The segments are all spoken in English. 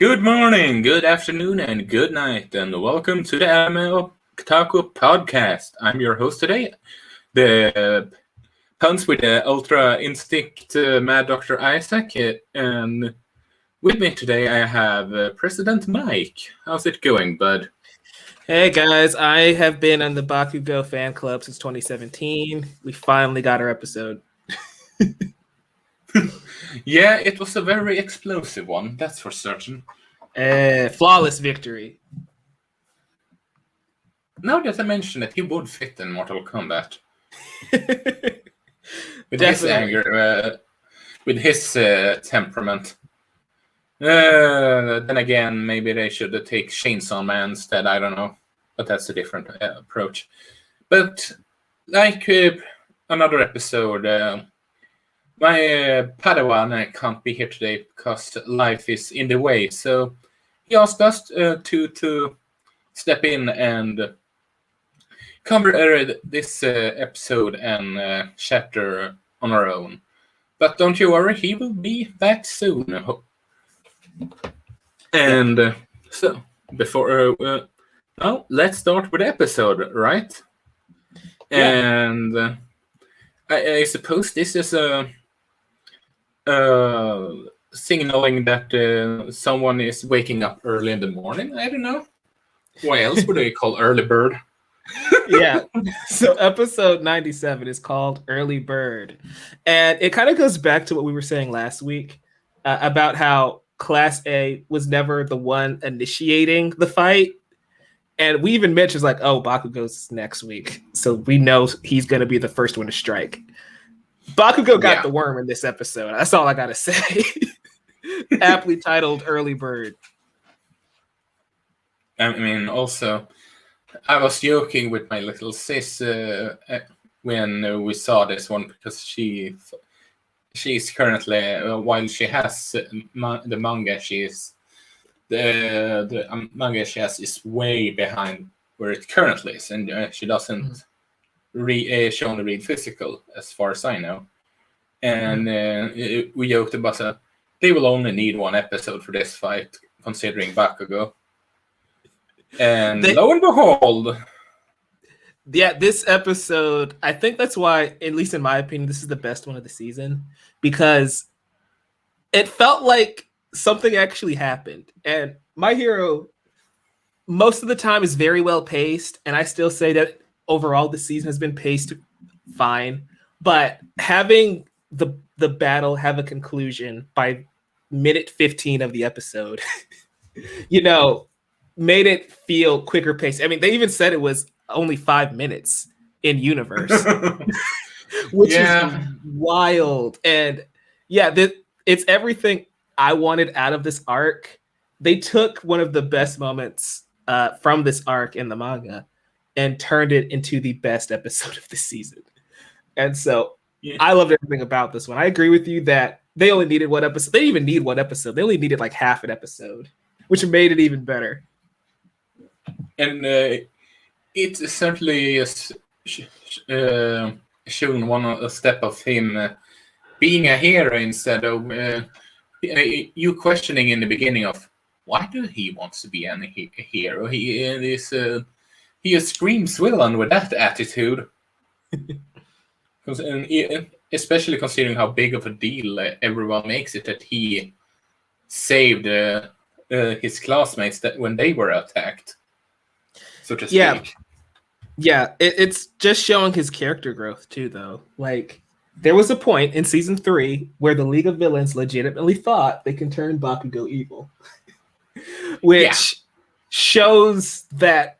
Good morning, good afternoon, and good night, and welcome to the Anime Otaku podcast. I'm your host today, the puns with the Ultra Instinct Mad Dr. Isak, and with me today I have President Mike. How's it going, bud? Hey guys, I have been on the Bakugo fan club since 2017. We finally got our episode. Yeah, it was a very explosive one, that's for certain. Flawless victory. Now that I mention it, he would fit in Mortal Kombat. With his Definitely. anger, with his temperament. Then again, maybe they should take Chainsaw Man instead. I don't know, but that's a different approach. But like another episode, my Padawan can't be here today because life is in the way. So he asked us to step in and cover this episode and chapter on our own. But don't you worry, he will be back soon. And so, before now, let's start with the episode, right? Yeah. And I suppose this is a signaling that someone is waking up early in the morning. I don't know. What else would they call early bird? Yeah. So episode 97 is called Early Bird. And it kind of goes back to what we were saying last week about how Class A was never the one initiating the fight. And we even mentioned like, oh, Bakugo's next week. So we know he's going to be the first one to strike. Bakugo got the worm in this episode. That's all I got to say. Aptly titled Early Bird. I mean, also, I was joking with my little sis when we saw this one because she's currently while she has the manga, the manga she has is way behind where it currently is, and she doesn't she only read physical as far as I know. And we joked about they will only need one episode for this fight, considering Bakugo. And lo and behold. Yeah, this episode, I think that's why, at least in my opinion, this is the best one of the season, because it felt like something actually happened. And My Hero, most of the time, is very well paced, and I still say that overall the season has been paced fine. But having the battle have a conclusion by minute 15 of the episode, made it feel quicker paced. I mean, they even said it was only 5 minutes in universe, which is wild. And yeah, it's everything I wanted out of this arc. They took one of the best moments from this arc in the manga and turned it into the best episode of the season. And so I loved everything about this one. I agree with you that they only needed one episode. They didn't even need one episode. They only needed like half an episode, which made it even better. And it certainly is shown a step of him being a hero instead of you questioning in the beginning of why do he wants to be a hero. He screams villain with that attitude. Especially considering how big of a deal everyone makes it that he saved his classmates when they were attacked, so to speak. Yeah, it's just showing his character growth too, though. Like, there was a point in season 3 where the League of Villains legitimately thought they can turn Bakugo evil, which shows that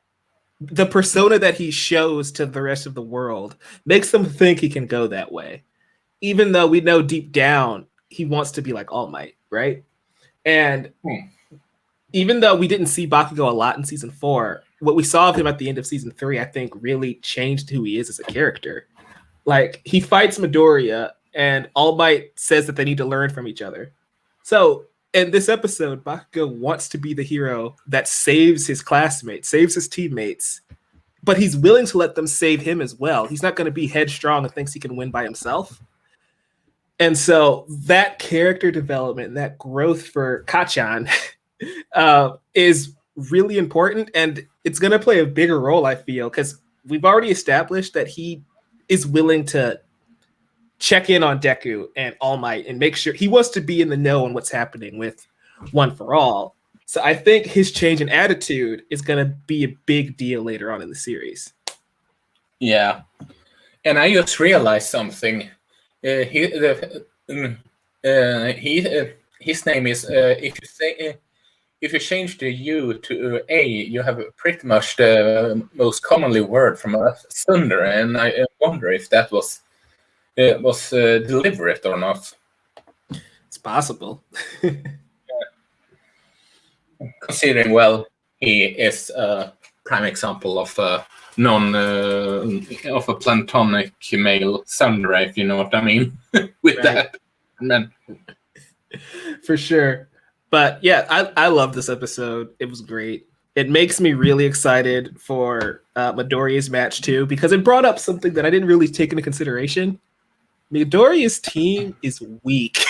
the persona that he shows to the rest of the world makes them think he can go that way, even though we know deep down he wants to be like All Might, right? And even though we didn't see Bakugo a lot in season 4, what we saw of him at the end of season 3, I think, really changed who he is as a character. Like, he fights Midoriya, and All Might says that they need to learn from each other. So, in this episode, Bakugo wants to be the hero that saves his classmates, saves his teammates, but he's willing to let them save him as well. He's not going to be headstrong and thinks he can win by himself. And so that character development, that growth for Kachan is really important, and it's going to play a bigger role, I feel, because we've already established that he is willing to check in on Deku and All Might and make sure he wants to be in the know on what's happening with One for All. So I think his change in attitude is going to be a big deal later on in the series. Yeah, and I just realized something. His name is if you change the U to A, you have pretty much the most commonly word from a thunder, and I wonder if that was deliberate or not. It's possible. Considering, well, he is a prime example of a of a platonic male thunder, if you know what I mean. With Right. that, man. For sure. But yeah, I love this episode. It was great. It makes me really excited for Midoriya's match too, because it brought up something that I didn't really take into consideration. Midoriya's team is weak.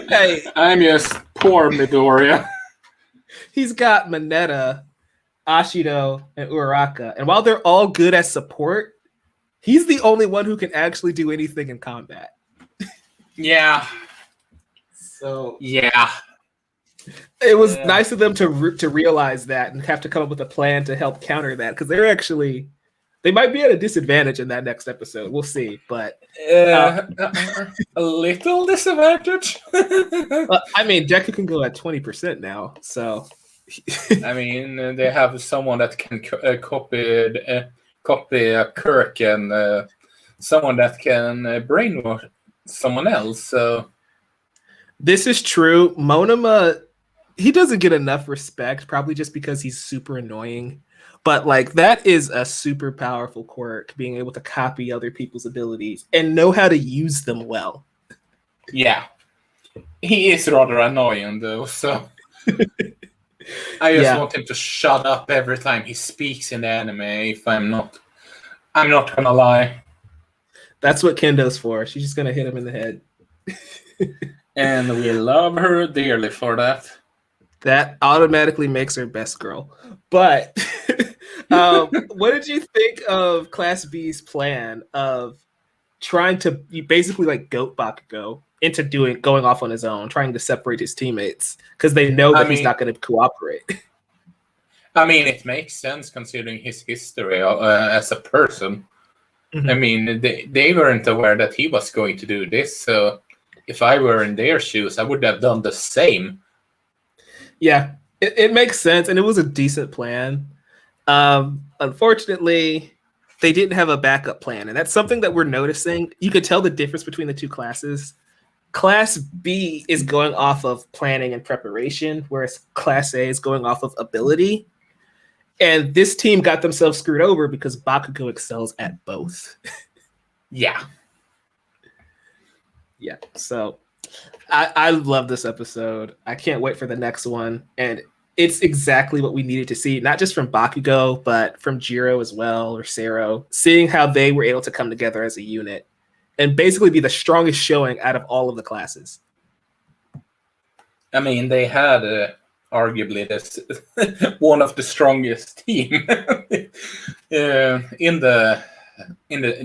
Hey, I'm just poor Midoriya. He's got Mineta, Ashido, and Uraraka. And while they're all good as support, he's the only one who can actually do anything in combat. Yeah. So yeah, it was nice of them to realize that and have to come up with a plan to help counter that, because they might be at a disadvantage in that next episode. We'll see, but a little disadvantage. I mean, Deku can go at 20% now, so I mean, they have someone that can copy Kirk, and someone that can brainwash someone else. So this is true. Monoma, he doesn't get enough respect, probably just because he's super annoying. But like, that is a super powerful quirk, being able to copy other people's abilities and know how to use them well. Yeah, he is rather annoying though. So I just want him to shut up every time he speaks in the anime. If I'm not gonna lie. That's what Kendo's for. She's just gonna hit him in the head. And we love her dearly for that. That automatically makes her best girl. But what did you think of Class B's plan of trying to basically like goat Bakugo into going off on his own, trying to separate his teammates because they know that he's not going to cooperate? I mean, it makes sense considering his history as a person. Mm-hmm. I mean, they weren't aware that he was going to do this, so if I were in their shoes, I would have done the same. Yeah, it makes sense, and it was a decent plan. Unfortunately, they didn't have a backup plan, and that's something that we're noticing. You could tell the difference between the two classes. Class B is going off of planning and preparation, whereas Class A is going off of ability. And this team got themselves screwed over because Bakugo excels at both. Yeah. Yeah, so I love this episode. I can't wait for the next one. And it's exactly what we needed to see, not just from Bakugo, but from Jiro as well, or Sero, seeing how they were able to come together as a unit and basically be the strongest showing out of all of the classes. I mean, they had arguably this one of the strongest team in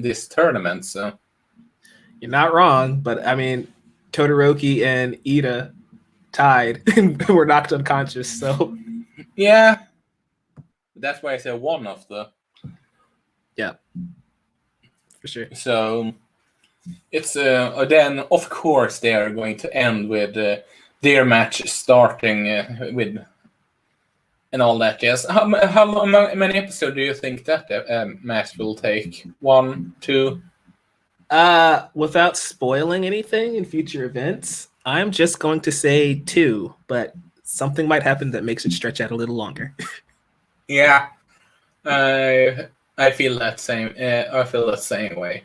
this tournament. So you're not wrong, but I mean, Todoroki and Ida tied and were knocked unconscious. So yeah, that's why I say one of the. Yeah, for sure. So it's then of course they are going to end with their match starting with and all that. Yes, how many episodes do you think that match will take? 1, 2? Without spoiling anything in future events, I'm just going to say 2, but something might happen that makes it stretch out a little longer. Yeah, I feel that same. I feel the same way.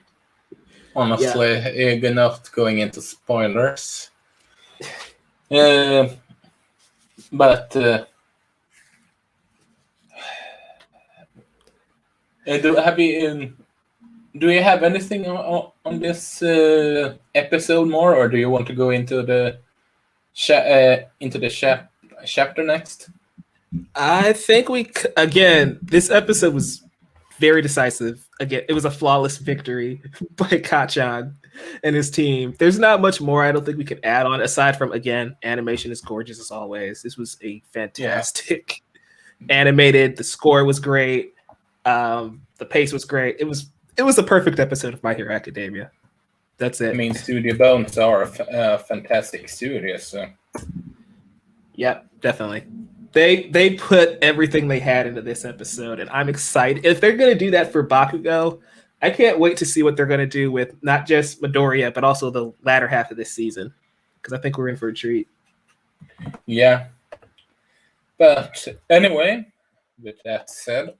Honestly, not going into spoilers. But do you have anything on this episode more, or do you want to go into the into the chapter next? I think again, this episode was very decisive. Again, it was a flawless victory by Kachan and his team. There's not much more I don't think we could add on aside from, again, animation is gorgeous as always. This was a fantastic animated. The score was great. The pace was great. It was a perfect episode of My Hero Academia. That's it. I mean, Studio Bones are a fantastic studio, so. Yep, definitely. They put everything they had into this episode, and I'm excited. If they're going to do that for Bakugo, I can't wait to see what they're going to do with not just Midoriya, but also the latter half of this season, because I think we're in for a treat. Yeah. But anyway, with that said,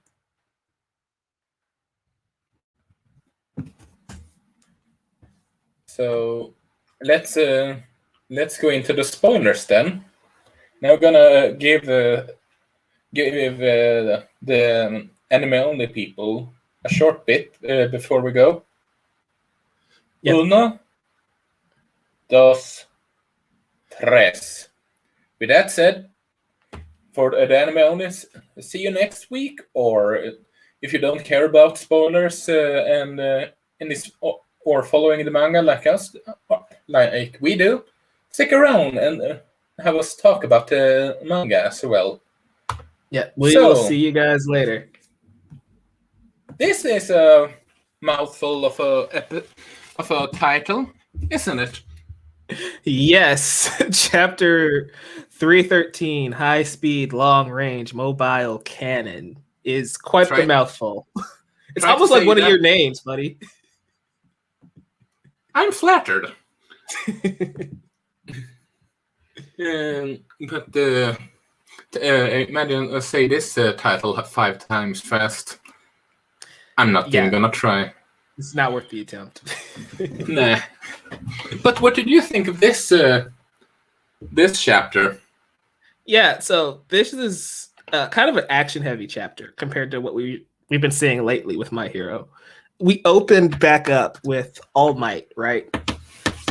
so let's go into the spoilers then. Now I'm gonna give the anime-only people a short bit before we go. Yep. Uno, dos, tres. With that said, for the anime only, see you next week. Or if you don't care about spoilers or following the manga like us, like we do, stick around and have us talk about the manga as well. Yeah, we'll see you guys later. This is a mouthful of a title, isn't it? Yes, chapter 313, high speed, long range, mobile cannon is quite the mouthful. It's almost like one of your names, buddy. I'm flattered. But imagine say this title 5 times fast. I'm not even gonna try. It's not worth the attempt. Nah. But what did you think of this chapter? Yeah, so this is kind of an action-heavy chapter compared to what we've been seeing lately with My Hero. We opened back up with All Might, right?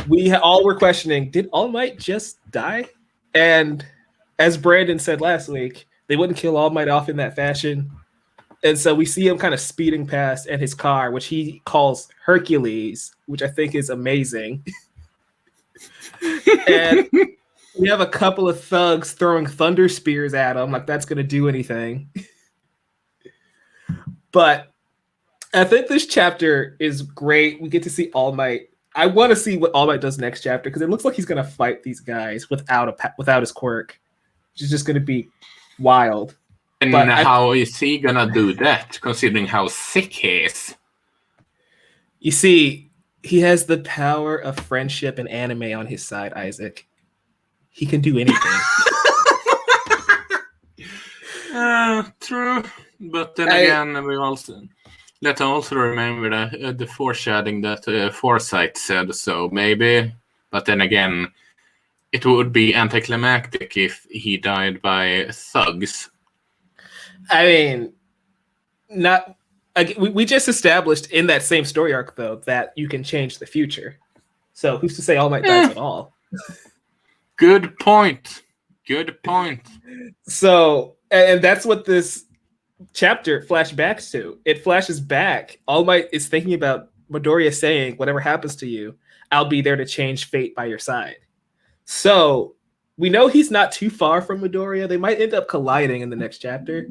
We all were questioning, did All Might just die? And as Brandon said last week, they wouldn't kill All Might off in that fashion. And so we see him kind of speeding past in his car, which he calls Hercules, which I think is amazing. And we have a couple of thugs throwing thunder spears at him, like that's going to do anything. But I think this chapter is great. We get to see All Might. I want to see what All Might does next chapter, because it looks like he's going to fight these guys without his quirk, which is just going to be wild. And how is he going to do that, considering how sick he is? You see, he has the power of friendship and anime on his side, Isaac. He can do anything. True. But then again, we let's also remember that the foreshadowing that Foresight said, so maybe. But then again, it would be anticlimactic if he died by thugs. I mean, we just established in that same story arc, though, that you can change the future. So who's to say All Might dies at all? Good point. So, and that's what this chapter flashbacks to. It flashes back. All Might is thinking about Midoriya saying, whatever happens to you, I'll be there to change fate by your side. So we know he's not too far from Midoriya. They might end up colliding in the next chapter.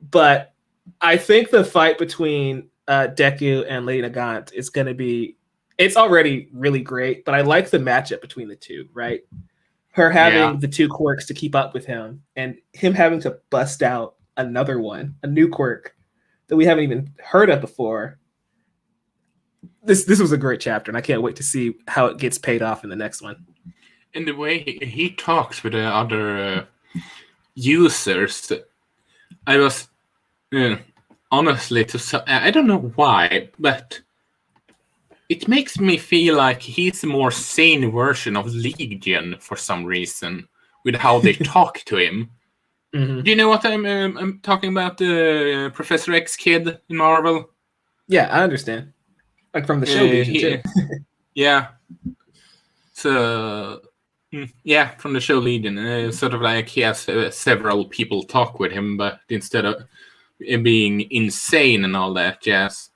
But I think the fight between Deku and Lady Nagant is going to be... It's already really great, but I like the matchup between the two, right? Her having the two quirks to keep up with him, and him having to bust out another one, a new quirk that we haven't even heard of before. This was a great chapter, and I can't wait to see how it gets paid off in the next one. And the way he talks with the other users, I was honestly, I don't know why, but it makes me feel like he's a more sane version of Legion for some reason, with how they talk to him. Mm-hmm. Do you know what I'm talking about? The Professor X kid in Marvel? Yeah, I understand. Like from the show Legion, too. Yeah. So Yeah, from the show Legion. Sort of like he has several people talk with him, but instead of being insane and all that jazz,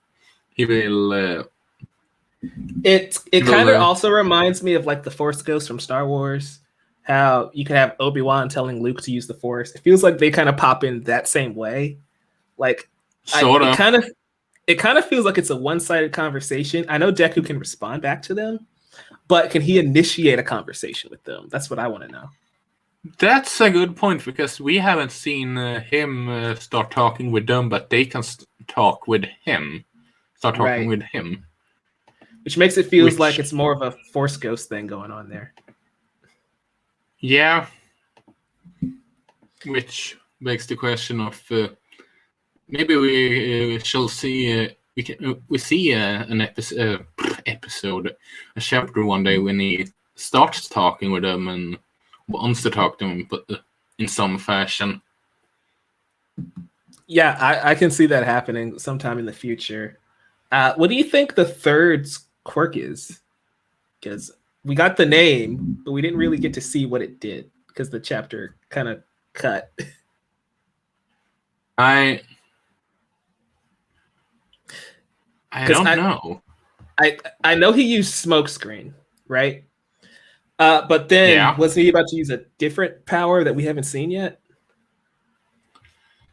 he will. It kind of also reminds me of like the Force Ghost from Star Wars. How you can have Obi-Wan telling Luke to use the Force. It feels like they kind of pop in that same way. Like it kind of feels like it's a one-sided conversation. I know Deku can respond back to them, but can he initiate a conversation with them? That's what I want to know. That's a good point, because we haven't seen him start talking with them, but they can talk with him. Start talking with him. Which makes it feels like it's more of a Force Ghost thing going on there. Yeah. Which begs the question of maybe we shall see we see an episode, a chapter one day when he starts talking with them and wants to talk to them, but in some fashion. Yeah, I can see that happening sometime in the future. What do you think the third's quirk is? Because we got the name, but we didn't really get to see what it did because the chapter kind of cut. I don't know. I know he used smokescreen, right? But then wasn't he about to use a different power that we haven't seen yet?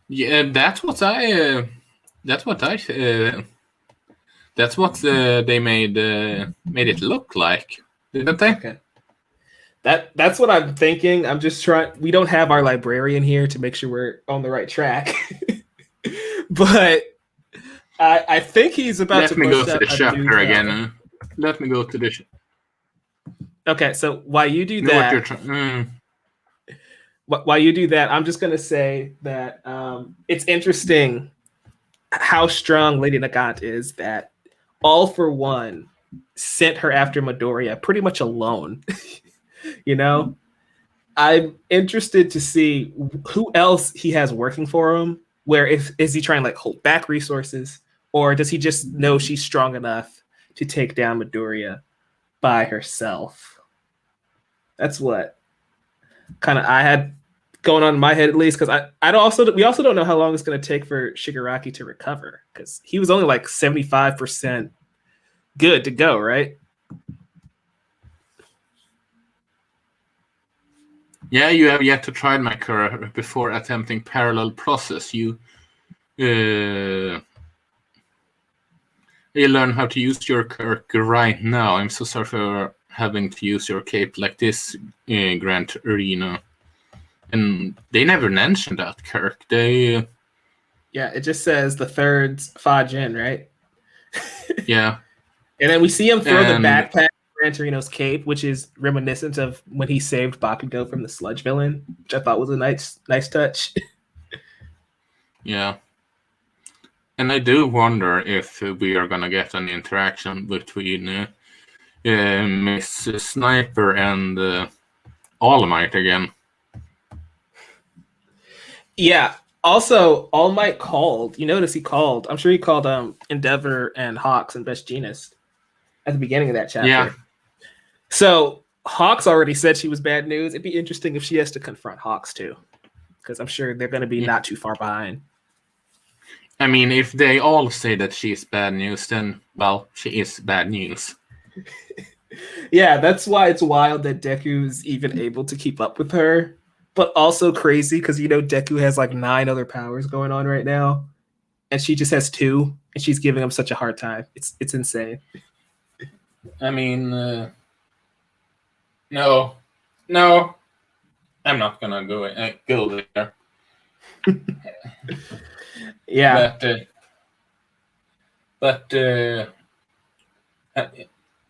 Yeah, that's what they made it look like, didn't they? Okay. That's what I'm thinking. I'm just trying. We don't have our librarian here to make sure we're on the right track. But I think he's about to. Let me go to the chapter again. Let me go to the. Okay, so while you do that, while you do that, I'm just gonna say that it's interesting how strong Lady Nagant is. That All for One sent her after Midoriya pretty much alone. You know, I'm interested to see who else he has working for him. Where is he trying to like hold back resources, or does he just know she's strong enough to take down Midoriya by herself? That's what kind of I had going on in my head, at least, because we also don't know how long it's going to take for Shigaraki to recover, because he was only like 75% good to go, right? Yeah, you have yet to try Makura before attempting parallel process. You learn how to use your Kirk right now. I'm so sorry for having to use your cape like this, Grant Arena. And they never mentioned that, Kirk. Yeah, it just says the third's Fajin, right? Yeah. And then we see him throw the backpack Gran Torino's cape, which is reminiscent of when he saved Bakugo from the sludge villain, which I thought was a nice touch. Yeah. And I do wonder if we are going to get an interaction between Miss Sniper and All Might again. Yeah. Also, All Might called. You notice he called. I'm sure he called Endeavor and Hawks and Best Jeanist at the beginning of that chapter. Yeah. So Hawks already said she was bad news. It'd be interesting if she has to confront Hawks too, because I'm sure they're going to be not too far behind. I mean, if they all say that she's bad news, then, well, she is bad news. Yeah, that's why it's wild that Deku's even able to keep up with her, but also crazy because, Deku has like 9 other powers going on right now, and she just has 2, and she's giving him such a hard time. It's insane. I mean, no, I'm not gonna go there. Yeah, but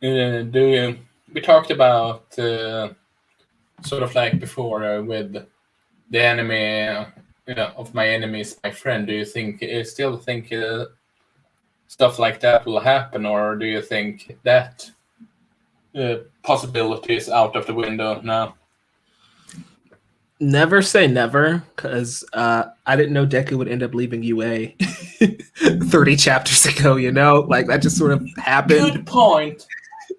we talked about sort of like before with the enemy of my enemy is my friend. Do you still think stuff like that will happen, or do you think that possibility is out of the window now? Never say never, because I didn't know Deku would end up leaving UA 30 chapters ago, Like, that just sort of happened. Good point.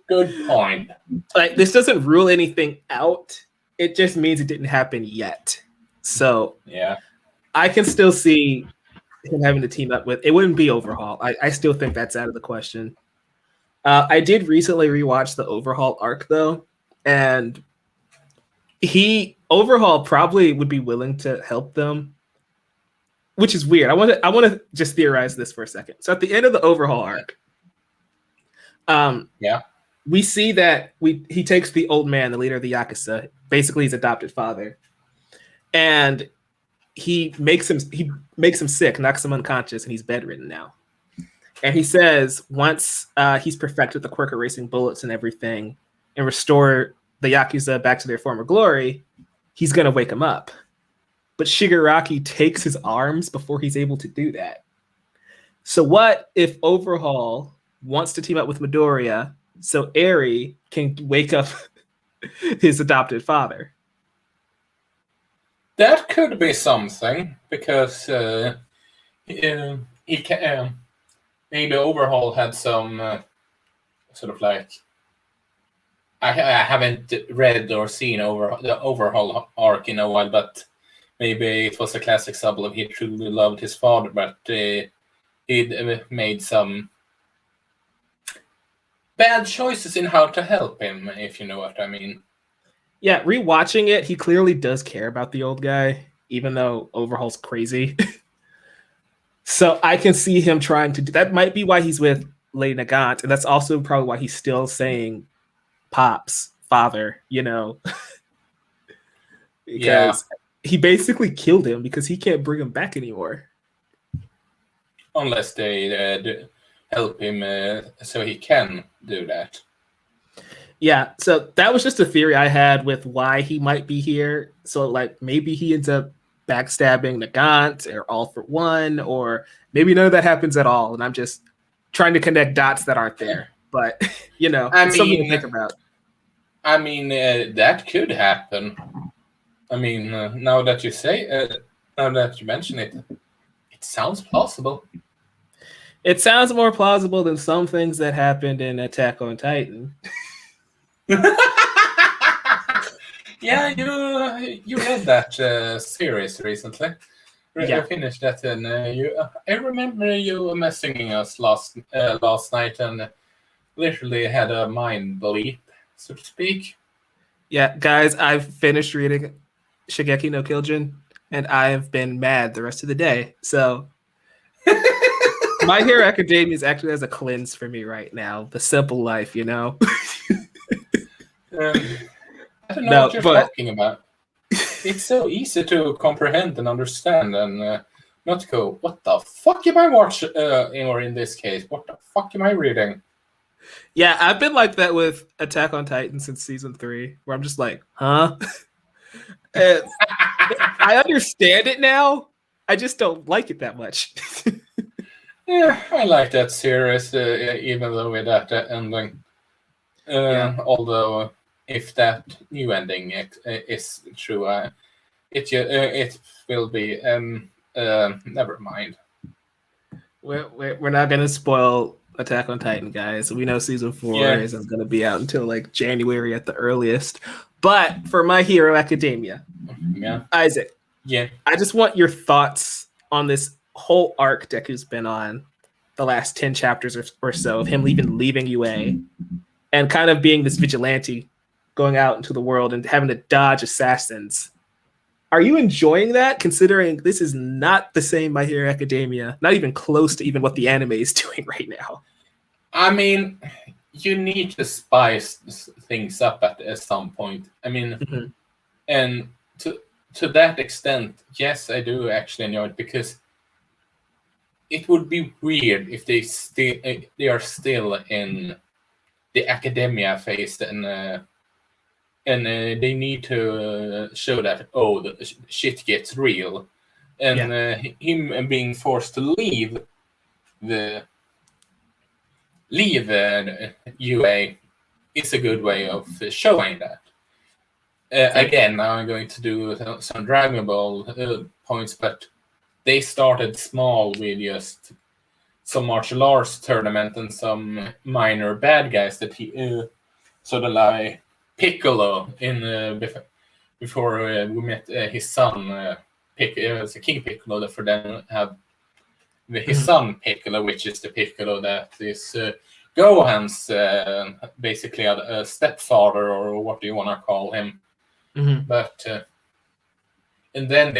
Good point. Like, this doesn't rule anything out. It just means it didn't happen yet. So Yeah. I can still see him having to team up with. It wouldn't be Overhaul. I still think that's out of the question. I did recently rewatch the Overhaul arc though, and Overhaul probably would be willing to help them, which is weird. I want to just theorize this for a second. So at the end of the Overhaul arc, Yeah. we see that he takes the old man, the leader of the Yakuza, basically his adopted father, and he makes him sick, knocks him unconscious, and he's bedridden now. And he says once he's perfected the quirk of racing bullets and everything, and restore the Yakuza back to their former glory, he's gonna wake him up. But Shigaraki takes his arms before he's able to do that. So what if Overhaul wants to team up with Midoriya so Eri can wake up his adopted father? That could be something, because he can maybe Overhaul had some sort of like, I haven't read or seen the Overhaul arc in a while, but maybe it was a classic example of he truly loved his father, but he'd made some bad choices in how to help him, if you know what I mean. Yeah, rewatching it, he clearly does care about the old guy, even though Overhaul's crazy. So I can see him trying to do that. Might be why he's with Lady Nagant, and that's also probably why he's still saying Pop's father, because he basically killed him because he can't bring him back anymore. Unless they help him so he can do that. Yeah, so that was just a theory I had with why he might be here. So, like, maybe he ends up backstabbing Nagant or All for One, or maybe none of that happens at all, and I'm just trying to connect dots that aren't there. But, it's something to think about. I mean, that could happen. I mean, now that you mention it, it sounds plausible. It sounds more plausible than some things that happened in Attack on Titan. Yeah, you read that series recently. Yeah. You finished that, and I remember you messaging us last night, and literally had a mind bleep, so to speak. Yeah, guys, I've finished reading Shingeki no Kyojin, and I've been mad the rest of the day. So My Hero Academia is actually as a cleanse for me right now. The simple life, I don't know what you're talking about. It's so easy to comprehend and understand, and not go, what the fuck am I watching? Or in this case, what the fuck am I reading? Yeah, I've been like that with Attack on Titan since season 3, where I'm just like, huh? I understand it now. I just don't like it that much. Yeah, I like that series, even though with that ending. Although, if that new ending is true, it will be. Never mind. We're not gonna spoil Attack on Titan, guys. We know season 4 isn't gonna be out until like January at the earliest. But for My Hero Academia, Isaac, I just want your thoughts on this whole arc Deku's been on, the last 10 chapters or so of him leaving UA, and kind of being this vigilante, going out into the world and having to dodge assassins. Are you enjoying that, considering this is not the same My Hero Academia, not even close to even what the anime is doing right now? I mean, you need to spice things up at some point. I mean, and to that extent, yes, I do actually enjoy it, because it would be weird if they are still in the academia phase, and they need to show that the shit gets real, and him being forced to leave UA is a good way of showing that. Again, now I'm going to do some Dragon Ball points, but they started small with just some martial arts tournament and some minor bad guys that he sort of like Piccolo in before we met his son King Piccolo. For then have his son Piccolo, which is the Piccolo that is Gohan's basically a stepfather, or what do you want to call him? But and then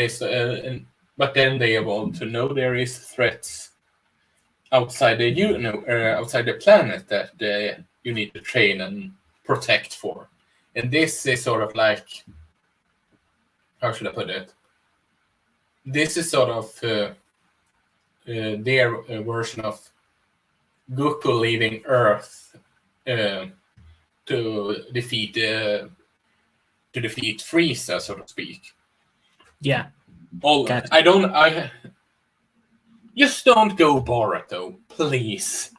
but then they evolved to know there is threats outside outside the planet that you need to train and protect for. And this is sort of like, how should I put it? This is sort of their version of Goku leaving Earth to defeat Frieza, so to speak. Yeah. Gotcha. I just don't go Boruto, please.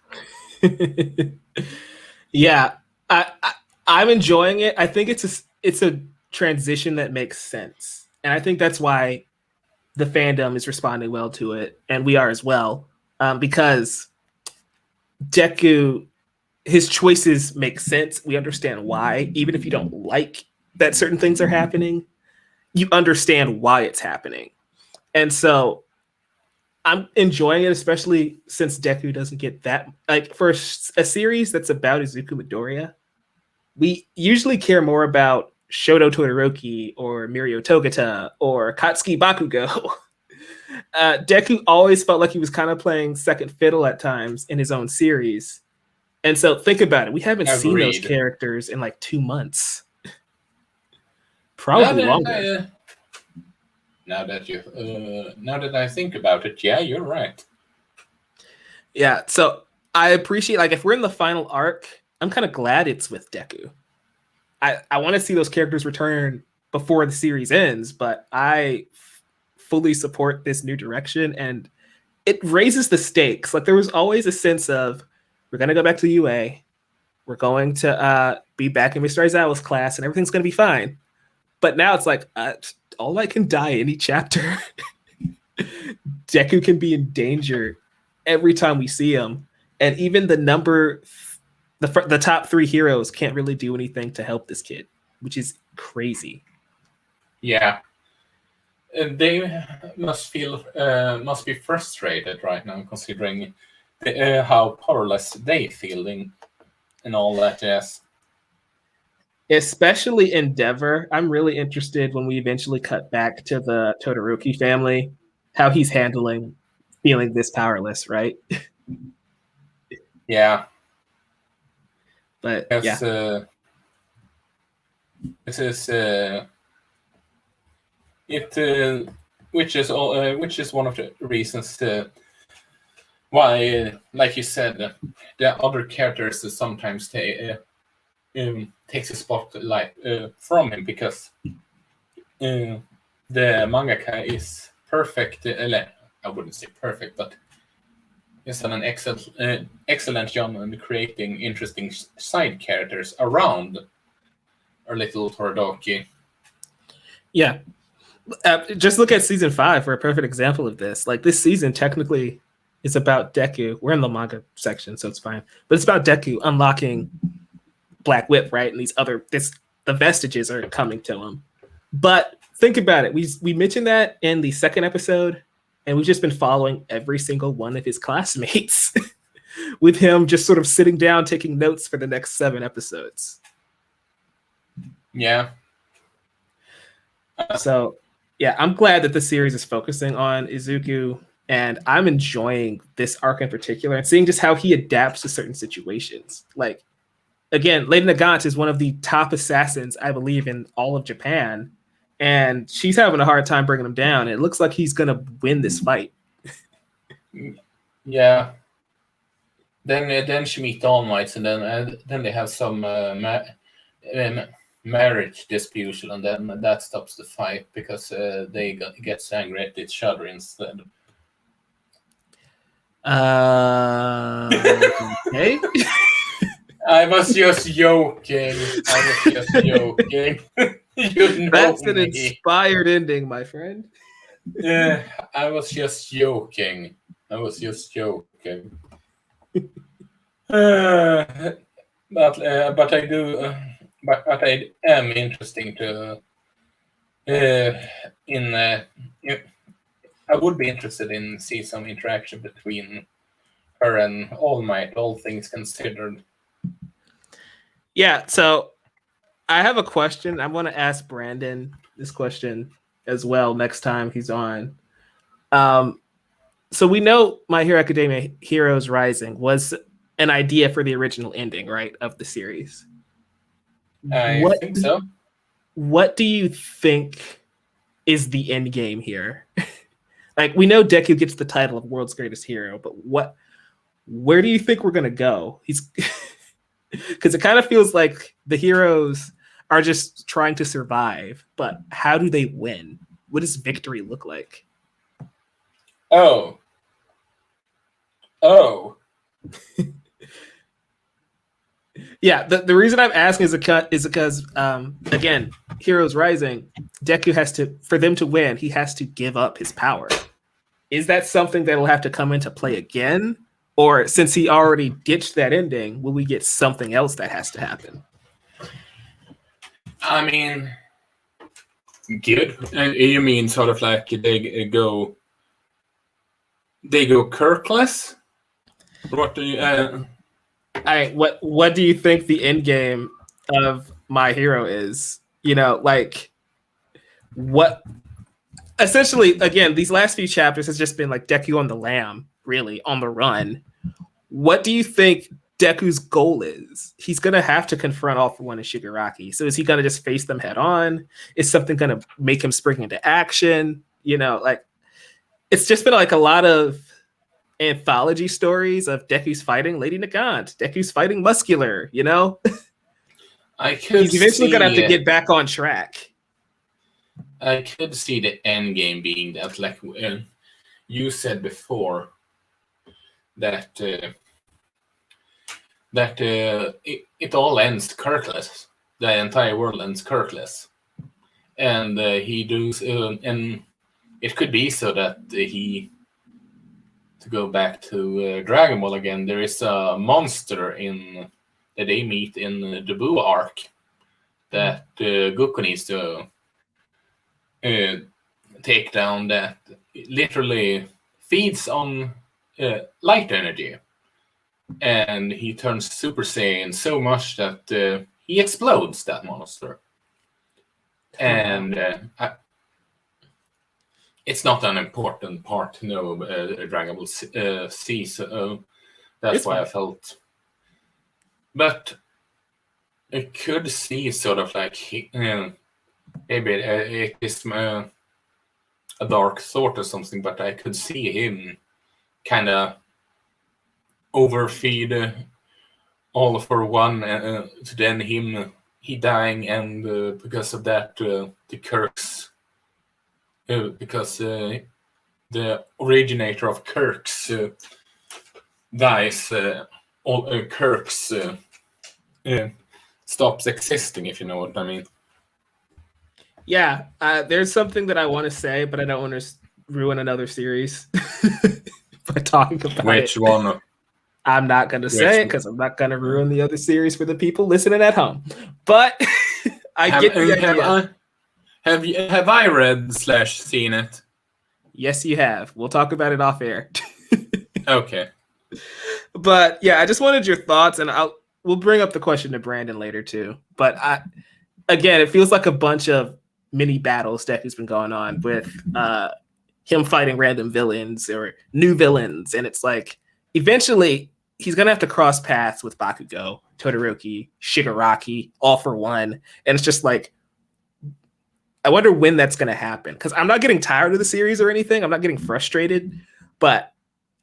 Yeah, I'm enjoying it. I think it's a transition that makes sense, and I think that's why the fandom is responding well to it, and we are as well, because Deku, his choices make sense. We understand why, even if you don't like that certain things are happening, you understand why it's happening, and so I'm enjoying it, especially since Deku doesn't get that, like, for a series that's about Izuku Midoriya, we usually care more about Shoto Todoroki or Mirio Togata or Katsuki Bakugo. Deku always felt like he was kind of playing second fiddle at times in his own series. And so think about it. We haven't seen those characters in like 2 months. Probably longer. Now that I think about it, yeah, you're right. Yeah, so I appreciate, like, if we're in the final arc, I'm kind of glad it's with Deku. I want to see those characters return before the series ends, but I fully support this new direction, and it raises the stakes. Like, there was always a sense of, we're going to go back to UA, we're going to be back in Mr. Aizawa's class, and everything's going to be fine. But now it's like, All Might can die any chapter. Deku can be in danger every time we see him, and even the top 3 heroes can't really do anything to help this kid, which is crazy. Yeah, they must be frustrated right now, considering how powerless they feel and all that. Yes, especially Endeavor. I'm really interested when we eventually cut back to the Todoroki family, how he's handling feeling this powerless, right? Yeah. But yes, yeah. This is which is one of the reasons why, like you said, the other characters sometimes takes a spotlight from him, because the mangaka is perfect. I wouldn't say perfect, but he's done an excellent job in creating interesting side characters around our little Todoroki. Yeah. Just look at season 5 for a perfect example of this. Like, this season technically is about Deku. We're in the manga section, so it's fine. But it's about Deku unlocking Black Whip, right? And the vestiges are coming to him. But think about it. We mentioned that in the second episode, and we've just been following every single one of his classmates with him just sort of sitting down, taking notes for the next 7 episodes. Yeah. So, yeah, I'm glad that the series is focusing on Izuku, and I'm enjoying this arc in particular and seeing just how he adapts to certain situations. Like, again, Lady Nagant is one of the top assassins, I believe, in all of Japan, and she's having a hard time bringing him down. It looks like he's going to win this fight. Yeah. Then she meets All Might, and then they have some marriage dispute, and then that stops the fight because they get angry at each other instead. Okay. I was just joking. You know That's an me. inspired ending, my friend. Yeah, I was just joking. But I do, but I am interesting to in. I would be interested in see some interaction between her and All Might, all things considered. Yeah, so I have a question. I want to ask Brandon this question as well next time he's on. So we know My Hero Academia Heroes Rising was an idea for the original ending, right, of the series. I think so. What do you think is the end game here? Like, we know Deku gets the title of world's greatest hero, but where do you think we're gonna go? He's because it kind of feels like the heroes are just trying to survive, but how do they win? What does victory look like? Oh. Yeah, the reason I'm asking is because again, Heroes Rising, Deku has to, for them to win, he has to give up his power. Is that something that'll have to come into play again? Or since he already ditched that ending, will we get something else that has to happen? I mean, good. You mean sort of like they go Kirkless? What do you? All right, what do you think the end game of My Hero is? You know, like what? Essentially, again, these last few chapters has just been like Deku on the lam, really on the run. What do you think Deku's goal is? He's gonna have to confront All For One and Shigaraki. So is he gonna just face them head on? Is something gonna make him spring into action? You know, like it's just been like a lot of anthology stories of Deku's fighting Lady Nagant, Deku's fighting Muscular, you know? He's eventually gonna have to get back on track. I could see the end game being that, like you said before, that it all ends Kirkless. The entire world ends Kirkless, and he does, and it could be so that he. To go back to Dragon Ball again, there is a monster that they meet in the Buu arc that Goku needs to take down, that literally feeds on light energy, and he turns Super Saiyan so much that he explodes that monster. And it's not an important part to know Dragon Ball C, so that's It's why fine. I felt. But I could see sort of like maybe it is a dark thought or something, but I could see him kind of overfeed All For One, to then he dying, and because of that the Kirks, because the originator of Kirks dies, all Kirks stops existing, if you know what I mean. Yeah, there's something that I want to say, but I don't want to ruin another series by talking about Which it. one? I'm not going to say it because I'm not going to ruin the other series for the people listening at home. But I get the idea. Have I read / seen it? Yes, you have. We'll talk about it off air. Okay. But yeah, I just wanted your thoughts, and we'll bring up the question to Brandon later too. But again, it feels like a bunch of mini battles Deku's been going on with him fighting random villains or new villains, and it's like eventually he's gonna have to cross paths with Bakugo, Todoroki, Shigaraki, All For One, and it's just like I wonder when that's gonna happen, because I'm not getting tired of the series or anything. I'm not getting frustrated, but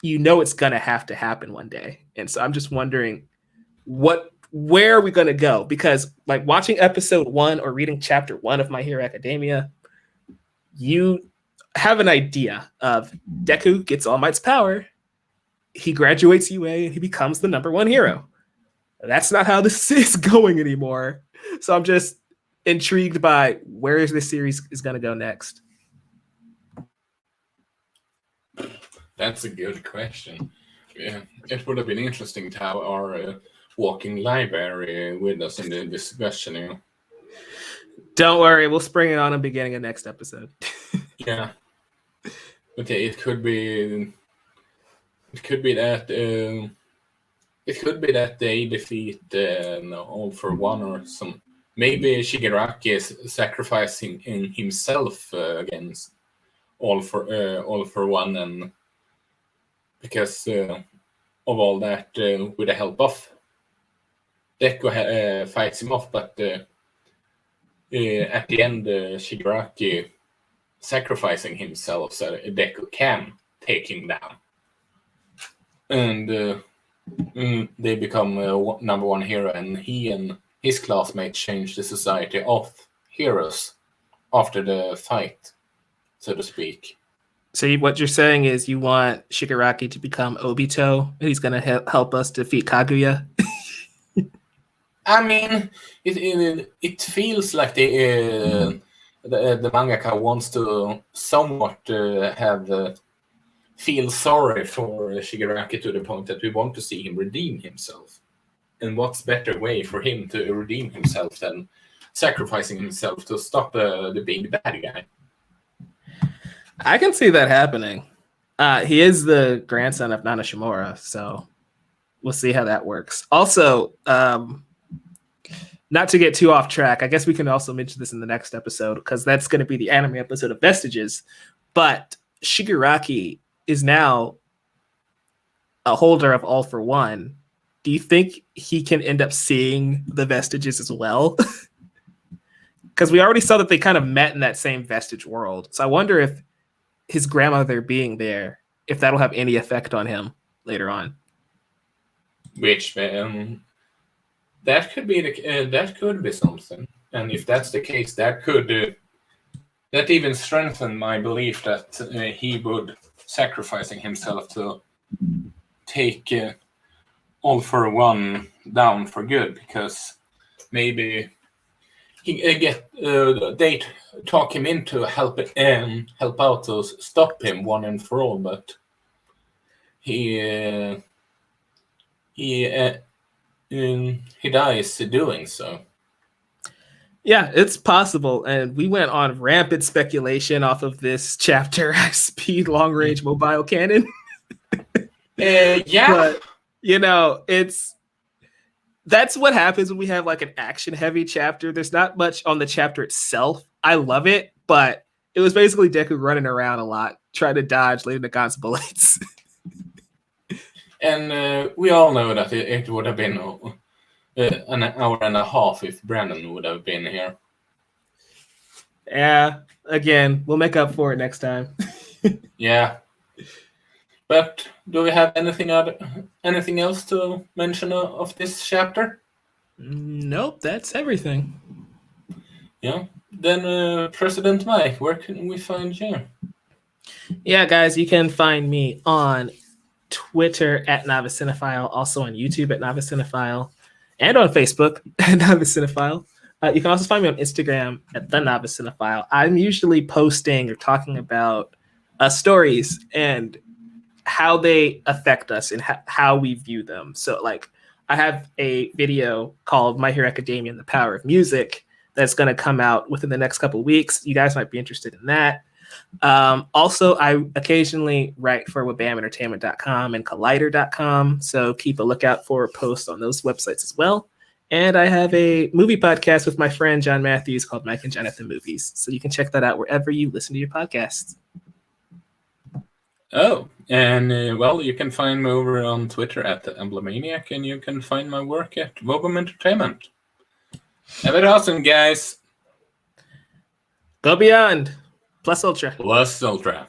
you know it's gonna have to happen one day, and so I'm just wondering where are we going to go? Because like watching episode 1 or reading chapter 1 of My Hero Academia, you have an idea of Deku gets All Might's power, he graduates UA, and he becomes the #1 hero. That's not how this is going anymore. So I'm just intrigued by where this series is going to go next. That's a good question. it would have been interesting to have our walking library with us in the discussion. You know? Don't worry, we'll spring it on in the beginning of next episode. Yeah, but it could be that they defeat All for One or some. Maybe Shigaraki is sacrificing himself against All for One, and because of all that, with the help of Deku fights him off, but at the end, Shigaraki sacrificing himself so Deku can take him down, and they become number one hero, and he and his classmates change the society of heroes after the fight, so to speak. So what you're saying is you want Shigaraki to become Obito, and he's going to help us defeat Kaguya? I mean, it feels like the mangaka wants to somewhat feel sorry for Shigaraki to the point that we want to see him redeem himself. And what's better way for him to redeem himself than sacrificing himself to stop the big bad guy? I can see that happening. He is the grandson of Nana Shimura, so we'll see how that works. Also, not to get too off track, I guess we can also mention this in the next episode, because that's going to be the anime episode of Vestiges. But Shigaraki is now a holder of All for One. Do you think he can end up seeing the Vestiges as well? Because we already saw that they kind of met in that same Vestige world. So I wonder if his grandmother being there, if that'll have any effect on him later on. Which that could be something, and if that's the case, that could that even strengthen my belief that he would sacrificing himself to take All for One down for good, because maybe they talk him into help out to stop him one and for all, but he dies doing so. Yeah, it's possible. And we went on rampant speculation off of this chapter, high-speed, long-range mobile cannon. Yeah. But, that's what happens when we have like an action-heavy chapter. There's not much on the chapter itself. I love it, but it was basically Deku running around a lot, trying to dodge Lady Nagant's bullets. And we all know that it would have been an hour and a half if Brandon would have been here. Yeah, again, we'll make up for it next time. Yeah. But do we have anything else to mention of this chapter? Nope, that's everything. Yeah. Then, President Mike, where can we find you? Yeah, guys, you can find me on Twitter at Novice also on YouTube at Novice and on Facebook at Novice you can also find me on Instagram at The Novice I'm usually posting or talking about stories and how they affect us and how we view them. So, like, I have a video called My Hero Academia and the Power of Music that's going to come out within the next couple of weeks. You guys might be interested in that. Also, I occasionally write for WebamEntertainment.com and Collider.com, so keep a lookout for posts on those websites as well. And I have a movie podcast with my friend John Matthews called Mike and Jonathan Movies, so you can check that out wherever you listen to your podcasts. Oh, and you can find me over on Twitter at Emblemaniac, and you can find my work at Wobam Entertainment. Have it awesome, guys. Go beyond. Plus Ultra. Plus Ultra.